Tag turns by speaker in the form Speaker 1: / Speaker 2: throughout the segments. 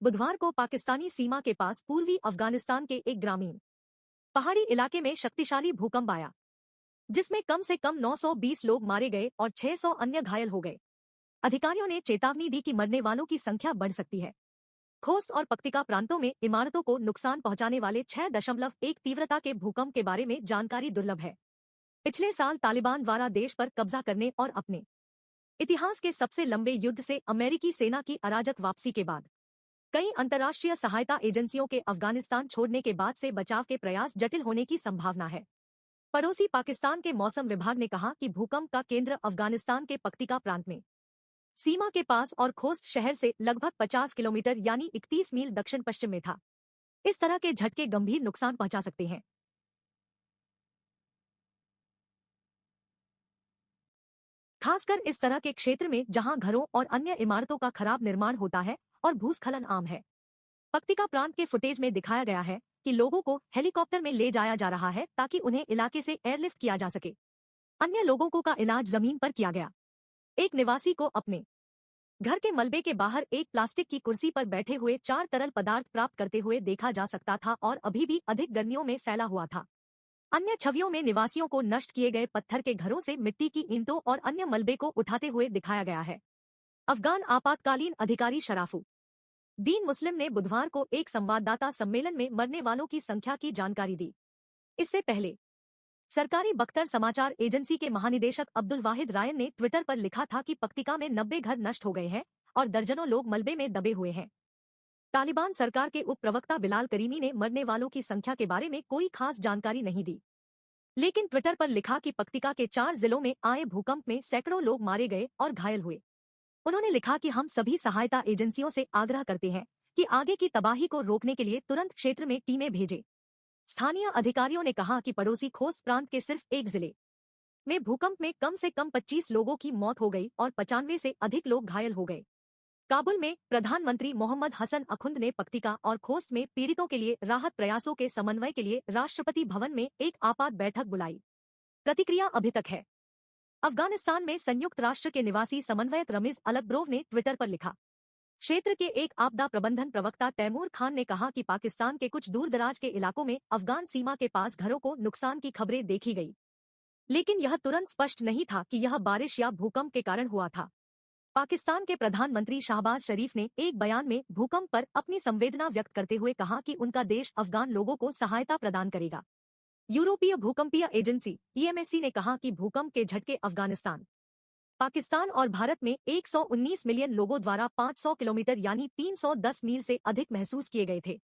Speaker 1: बुधवार को पाकिस्तानी सीमा के पास पूर्वी अफगानिस्तान के एक ग्रामीण पहाड़ी इलाके में शक्तिशाली भूकंप आया, जिसमें कम से कम 920 लोग मारे गए और 600 अन्य घायल हो गए। अधिकारियों ने चेतावनी दी कि मरने वालों की संख्या बढ़ सकती है। खोस्त और पक्तिका प्रांतों में इमारतों को नुकसान पहुंचाने वाले 6.1 तीव्रता के भूकंप के बारे में जानकारी दुर्लभ है। पिछले साल तालिबान द्वारा देश पर कब्जा करने और अपने इतिहास के सबसे लंबे युद्ध से अमेरिकी सेना की अराजक वापसी के बाद कई अंतर्राष्ट्रीय सहायता एजेंसियों के अफगानिस्तान छोड़ने के बाद से बचाव के प्रयास जटिल होने की संभावना है। पड़ोसी पाकिस्तान के मौसम विभाग ने कहा कि भूकंप का केंद्र अफगानिस्तान के पक्तिका प्रांत में सीमा के पास और खोस्त शहर से लगभग 50 किलोमीटर यानी 31 मील दक्षिण पश्चिम में था। इस तरह के झटके गंभीर नुकसान पहुंचा सकते हैं। खासकर इस तरह के क्षेत्र में जहां घरों और अन्य इमारतों का खराब निर्माण होता है और भूस्खलन आम है। पक्तिका प्रांत के फुटेज में दिखाया गया है कि लोगों को हेलीकॉप्टर में ले जाया जा रहा है ताकि उन्हें इलाके से एयरलिफ्ट किया जा सके। अन्य लोगों को का इलाज जमीन पर किया गया। एक निवासी को अपने घर के मलबे के बाहर एक प्लास्टिक की कुर्सी पर बैठे हुए 4 तरल पदार्थ प्राप्त करते हुए देखा जा सकता था और अभी भी अधिक गर्मियों में फैला हुआ था। अन्य छवियों में निवासियों को नष्ट किए गए पत्थर के घरों से मिट्टी की ईंटों और अन्य मलबे को उठाते हुए दिखाया गया है। अफगान आपातकालीन अधिकारी शराफू दीन मुस्लिम ने बुधवार को एक संवाददाता सम्मेलन में मरने वालों की संख्या की जानकारी दी। इससे पहले सरकारी बख्तर समाचार एजेंसी के महानिदेशक अब्दुल वाहिद रायन ने ट्विटर पर लिखा था कि पक्तिका में 90 घर नष्ट हो गए हैं और दर्जनों लोग मलबे में दबे हुए हैं। तालिबान सरकार के उप प्रवक्ता बिलाल करीमी ने मरने वालों की संख्या के बारे में कोई खास जानकारी नहीं दी, लेकिन ट्विटर पर लिखा कि पक्तिका के 4 जिलों में आए भूकंप में सैकड़ों लोग मारे गए और घायल हुए। उन्होंने लिखा कि हम सभी सहायता एजेंसियों से आग्रह करते हैं कि आगे की तबाही को रोकने के लिए तुरंत क्षेत्र में टीमें भेजें। स्थानीय अधिकारियों ने कहा कि पड़ोसी खोस्त प्रांत के सिर्फ एक जिले में भूकंप में कम से कम 25 लोगों की मौत हो गई और 95 से अधिक लोग घायल हो गए। काबुल में प्रधानमंत्री मोहम्मद हसन अखुंद ने पक्तिका और खोस्त में पीड़ितों के लिए राहत प्रयासों के समन्वय के लिए राष्ट्रपति भवन में एक आपात बैठक बुलाई। प्रतिक्रिया अभी तक है। अफगानिस्तान में संयुक्त राष्ट्र के निवासी समन्वयक रमीज अलकब्रोव ने ट्विटर पर लिखा। क्षेत्र के एक आपदा प्रबंधन प्रवक्ता तैमूर खान ने कहा कि पाकिस्तान के कुछ दूरदराज के इलाकों में अफगान सीमा के पास घरों को नुकसान की खबरें देखी गई, लेकिन यह तुरंत स्पष्ट नहीं था कि यह बारिश या भूकंप के कारण हुआ था। पाकिस्तान के प्रधानमंत्री शाहबाज शरीफ ने एक बयान में भूकंप पर अपनी संवेदना व्यक्त करते हुए कहा कि उनका देश अफगान लोगों को सहायता प्रदान करेगा। यूरोपीय भूकंपीय एजेंसी EMSC ने कहा कि भूकंप के झटके अफगानिस्तान, पाकिस्तान और भारत में 119 मिलियन लोगों द्वारा 500 किलोमीटर यानी 310 मील से अधिक महसूस किए गए थे।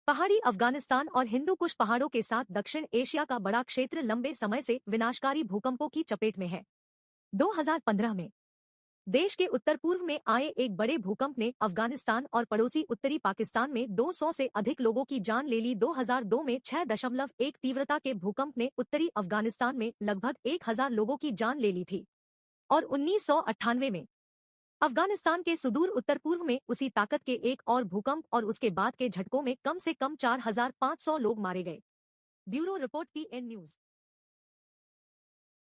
Speaker 1: पहाड़ी अफगानिस्तान और हिंदू कुश पहाड़ों के साथ दक्षिण एशिया का बड़ा क्षेत्र लंबे समय से विनाशकारी भूकंपों की चपेट में है। 2015 में देश के उत्तर पूर्व में आए एक बड़े भूकंप ने अफगानिस्तान और पड़ोसी उत्तरी पाकिस्तान में 200 से अधिक लोगों की जान ले ली। 2002 में 6.1 तीव्रता के भूकंप ने उत्तरी अफगानिस्तान में लगभग 1000 लोगों की जान ले ली थी और 1998 में अफगानिस्तान के सुदूर उत्तर पूर्व में उसी ताकत के एक और भूकंप और उसके बाद के झटकों में कम से कम 4500 लोग मारे गए। Bureau report TN news.